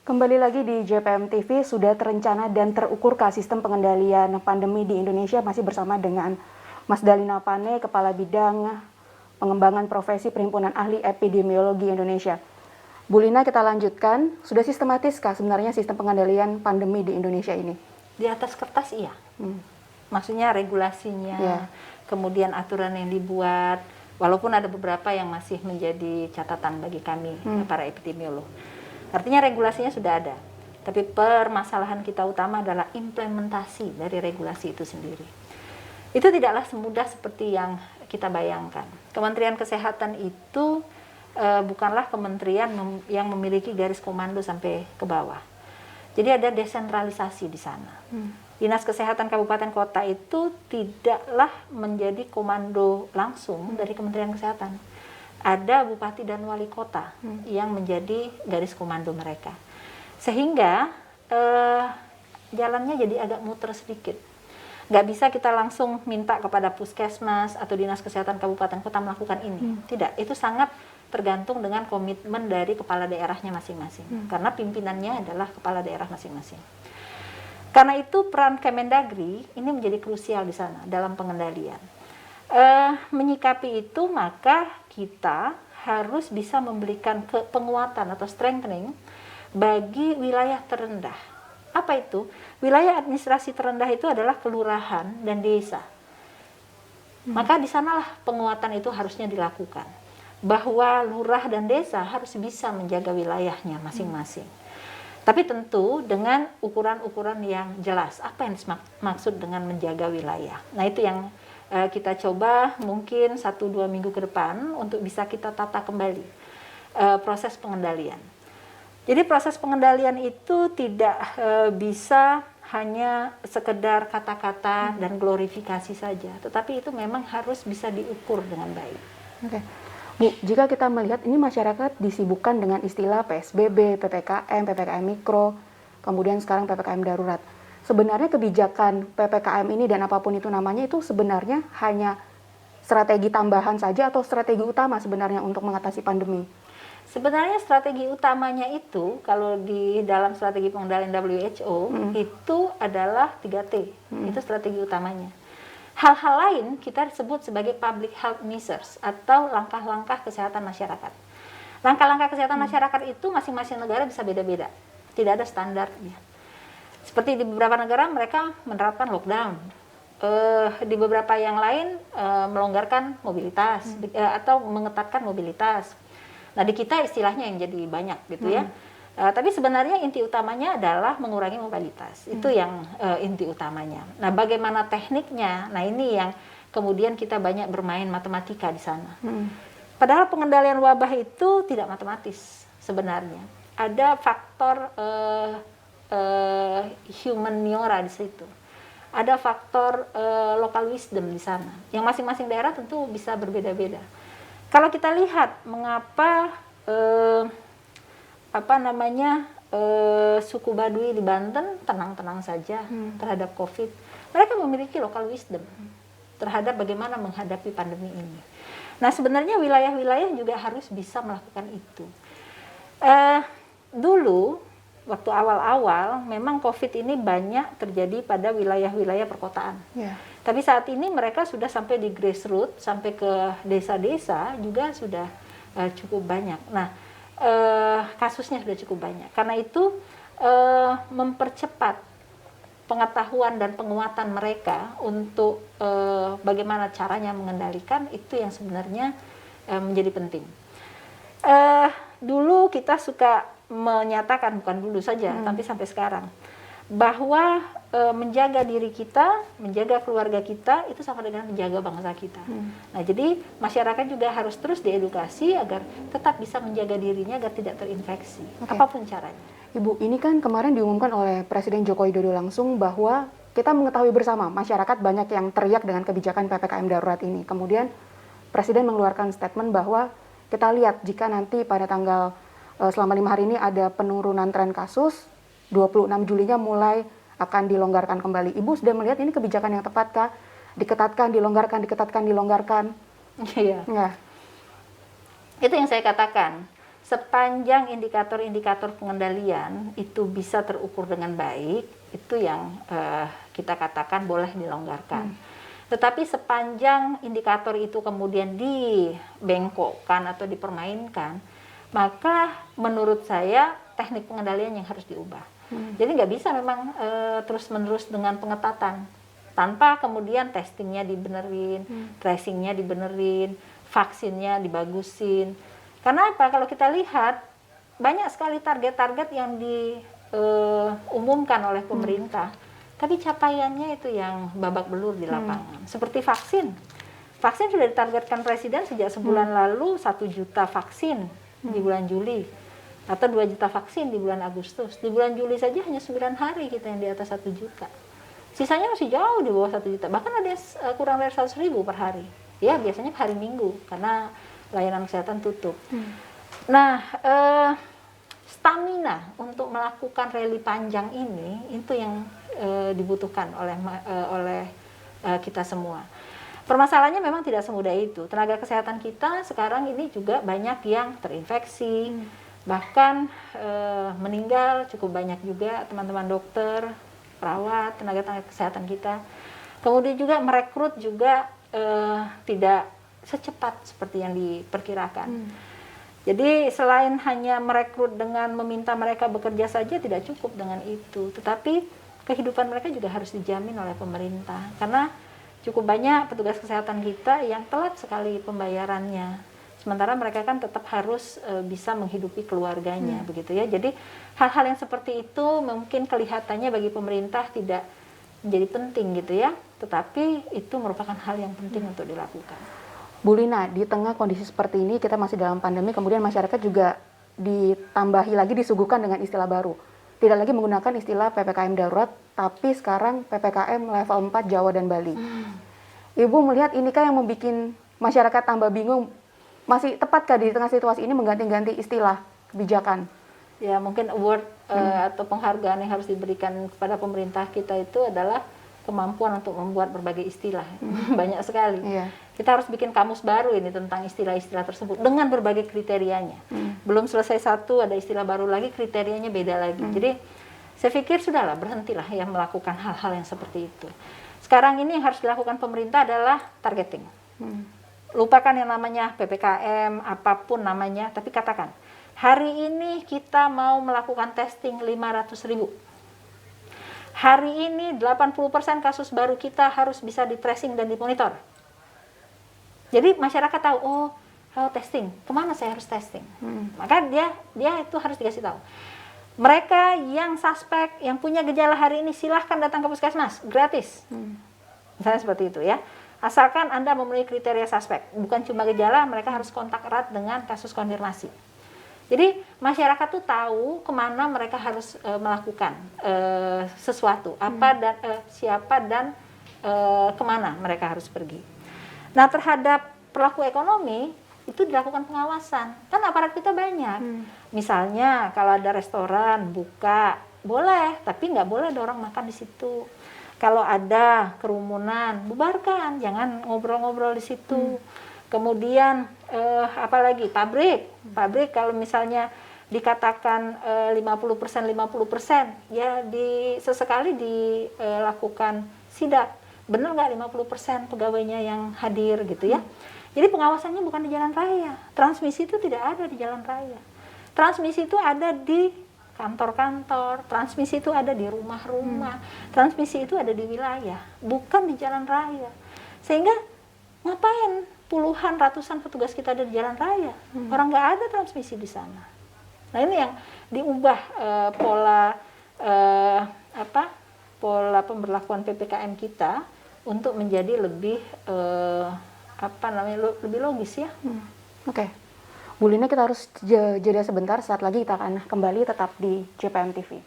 Kembali lagi di JPM TV, sudah terencana dan terukurkah sistem pengendalian pandemi di Indonesia? Masih bersama dengan Mas Dalina Pane, Kepala Bidang Pengembangan Profesi Perhimpunan Ahli Epidemiologi Indonesia. Bu Lina, kita lanjutkan. Sudah sistematiskah sebenarnya sistem pengendalian pandemi di Indonesia ini? Di atas kertas iya. Maksudnya regulasinya, kemudian aturan yang dibuat, walaupun ada beberapa yang masih menjadi catatan bagi kami, para epidemiolog. Artinya regulasinya sudah ada, tapi permasalahan kita utama adalah implementasi dari regulasi itu sendiri. Itu tidaklah semudah seperti yang kita bayangkan. Kementerian Kesehatan itu bukanlah kementerian yang memiliki garis komando sampai ke bawah. Jadi ada desentralisasi di sana. Dinas Kesehatan Kabupaten Kota itu tidaklah menjadi komando langsung dari Kementerian Kesehatan. Ada bupati dan wali kota yang menjadi garis komando mereka. Sehingga jalannya jadi agak muter sedikit. Nggak bisa kita langsung minta kepada puskesmas atau dinas kesehatan kabupaten kota melakukan ini. Tidak, itu sangat tergantung dengan komitmen dari kepala daerahnya masing-masing. Karena pimpinannya adalah kepala daerah masing-masing. Karena itu peran Kemendagri ini menjadi krusial di sana dalam pengendalian. Menyikapi itu maka kita harus bisa memberikan penguatan atau strengthening bagi wilayah terendah. Apa itu? Wilayah administrasi terendah itu adalah kelurahan dan desa. Maka di sanalah penguatan itu harusnya dilakukan. Bahwa lurah dan desa harus bisa menjaga wilayahnya masing-masing. Tapi tentu dengan ukuran-ukuran yang jelas. Apa yang dimaksud dengan menjaga wilayah? Nah itu yang kita coba mungkin 1-2 minggu ke depan untuk bisa kita tata kembali proses pengendalian. Jadi proses pengendalian itu tidak bisa hanya sekedar kata-kata dan glorifikasi saja, tetapi itu memang harus bisa diukur dengan baik. Oke. Bu, jika kita melihat ini masyarakat disibukkan dengan istilah PSBB, PPKM, PPKM Mikro, kemudian sekarang PPKM Darurat. Sebenarnya kebijakan PPKM ini dan apapun itu namanya itu sebenarnya hanya strategi tambahan saja atau strategi utama sebenarnya untuk mengatasi pandemi? Sebenarnya strategi utamanya itu kalau di dalam strategi pengendalian WHO itu adalah 3T. Itu strategi utamanya. Hal-hal lain kita sebut sebagai public health measures atau langkah-langkah kesehatan masyarakat. Langkah-langkah kesehatan masyarakat itu masing-masing negara bisa beda-beda. Tidak ada standarnya. Seperti di beberapa negara mereka menerapkan lockdown. Di beberapa yang lain melonggarkan mobilitas atau mengetatkan mobilitas. Nah di kita istilahnya yang jadi banyak gitu ya. Tapi sebenarnya inti utamanya adalah mengurangi mobilitas. Itu yang inti utamanya. Nah bagaimana tekniknya? Nah ini yang kemudian kita banyak bermain matematika di sana. Padahal pengendalian wabah itu tidak matematis sebenarnya. Ada faktor humaniora di situ. Ada faktor local wisdom di sana. Yang masing-masing daerah tentu bisa berbeda-beda. Kalau kita lihat mengapa suku Baduy di Banten tenang-tenang saja terhadap COVID. Mereka memiliki local wisdom terhadap bagaimana menghadapi pandemi ini. Nah sebenarnya wilayah-wilayah juga harus bisa melakukan itu. Dulu waktu awal-awal memang COVID ini banyak terjadi pada wilayah-wilayah perkotaan. Tapi saat ini mereka sudah sampai di grassroots, sampai ke desa-desa juga sudah cukup banyak. Nah, kasusnya sudah cukup banyak. Karena itu mempercepat pengetahuan dan penguatan mereka untuk bagaimana caranya mengendalikan itu yang sebenarnya menjadi penting. Dulu kita suka menyatakan, bukan dulu saja, tapi sampai sekarang, bahwa menjaga diri kita, menjaga keluarga kita, itu sama dengan menjaga bangsa kita. Nah, jadi masyarakat juga harus terus diedukasi agar tetap bisa menjaga dirinya agar tidak terinfeksi, apapun caranya. Ibu, ini kan kemarin diumumkan oleh Presiden Joko Widodo langsung bahwa kita mengetahui bersama, masyarakat banyak yang teriak dengan kebijakan PPKM darurat ini. Kemudian Presiden mengeluarkan statement bahwa kita lihat jika nanti pada tanggal selama 5 hari ini ada penurunan tren kasus, 26 Julinya mulai akan dilonggarkan kembali. Ibu sudah melihat ini kebijakan yang tepatkah? Diketatkan, dilonggarkan, diketatkan, dilonggarkan? Iya. Itu yang saya katakan. sepanjang indikator-indikator pengendalian itu bisa terukur dengan baik, itu yang kita katakan boleh dilonggarkan. Tetapi sepanjang indikator itu kemudian dibengkokkan atau dipermainkan, maka menurut saya teknik pengendalian yang harus diubah. Jadi nggak bisa memang terus-menerus dengan pengetatan tanpa kemudian testingnya dibenerin, tracingnya dibenerin, vaksinnya dibagusin. Karena apa? Kalau kita lihat banyak sekali target-target yang diumumkan oleh pemerintah, tapi capaiannya itu yang babak belur di lapangan. Seperti vaksin. Vaksin sudah ditargetkan Presiden sejak sebulan lalu 1 juta vaksin di bulan Juli. Atau 2 juta vaksin di bulan Agustus. Di bulan Juli saja hanya 9 hari kita yang di atas 1 juta. Sisanya masih jauh di bawah 1 juta. Bahkan ada yang kurang dari 100.000 per hari. Ya biasanya hari Minggu karena layanan kesehatan tutup. Nah, stamina untuk melakukan rally panjang ini itu yang dibutuhkan oleh kita semua. Permasalahannya memang tidak semudah itu. Tenaga kesehatan kita sekarang ini juga banyak yang terinfeksi, bahkan meninggal cukup banyak juga teman-teman dokter, perawat, tenaga kesehatan kita. Kemudian juga merekrut juga tidak secepat seperti yang diperkirakan. Jadi selain hanya merekrut dengan meminta mereka bekerja saja tidak cukup dengan itu, tetapi kehidupan mereka juga harus dijamin oleh pemerintah. Karena cukup banyak petugas kesehatan kita yang telat sekali pembayarannya. Sementara mereka kan tetap harus bisa menghidupi keluarganya, begitu ya. Jadi hal-hal yang seperti itu mungkin kelihatannya bagi pemerintah tidak menjadi penting gitu ya, tetapi itu merupakan hal yang penting untuk dilakukan. Bu Lina, di tengah kondisi seperti ini kita masih dalam pandemi, kemudian masyarakat juga ditambahi lagi disuguhkan dengan istilah baru. Tidak lagi menggunakan istilah PPKM darurat, tapi sekarang PPKM level 4 Jawa dan Bali. Ibu melihat inikah yang membuat masyarakat tambah bingung? Masih tepatkah di tengah situasi ini mengganti-ganti istilah kebijakan? Ya mungkin award atau penghargaan yang harus diberikan kepada pemerintah kita itu adalah kemampuan untuk membuat berbagai istilah. Banyak sekali. Kita harus bikin kamus baru ini tentang istilah-istilah tersebut dengan berbagai kriterianya. Belum selesai satu, ada istilah baru lagi, kriterianya beda lagi. Jadi saya pikir sudahlah, berhentilah ya melakukan hal-hal yang seperti itu. Sekarang ini yang harus dilakukan pemerintah adalah targeting. Lupakan yang namanya PPKM, apapun namanya, tapi katakan, hari ini kita mau melakukan testing 500.000. Hari ini 80% kasus baru kita harus bisa di tracing dan dimonitor. Jadi masyarakat tahu, oh testing, kemana saya harus testing? Maka dia itu harus dikasih tahu. Mereka yang suspek, yang punya gejala hari ini silahkan datang ke puskesmas, gratis. Misalnya seperti itu ya. Asalkan Anda memenuhi kriteria suspek, bukan cuma gejala, mereka harus kontak erat dengan kasus konfirmasi. Jadi masyarakat tuh tahu kemana mereka harus melakukan sesuatu, apa dan siapa dan kemana mereka harus pergi. Nah terhadap pelaku ekonomi itu dilakukan pengawasan, kan aparat kita banyak. Misalnya kalau ada restoran buka boleh, tapi nggak boleh ada orang makan di situ. Kalau ada kerumunan bubarkan, jangan ngobrol-ngobrol di situ. Kemudian apalagi pabrik kalau misalnya dikatakan 50% ya sesekali dilakukan sidak, benar nggak 50% pegawainya yang hadir gitu ya. Jadi pengawasannya bukan di jalan raya, transmisi itu tidak ada di jalan raya, transmisi itu ada di kantor-kantor, transmisi itu ada di rumah-rumah, transmisi itu ada di wilayah, bukan di jalan raya. Sehingga ngapain puluhan, ratusan petugas kita ada di jalan raya? Orang nggak ada transmisi di sana. Nah ini yang diubah pola pemberlakuan PPKM kita untuk menjadi lebih lebih logis ya. Oke. Bu Lina, kita harus jeda sebentar, saat lagi kita akan kembali tetap di JPM TV.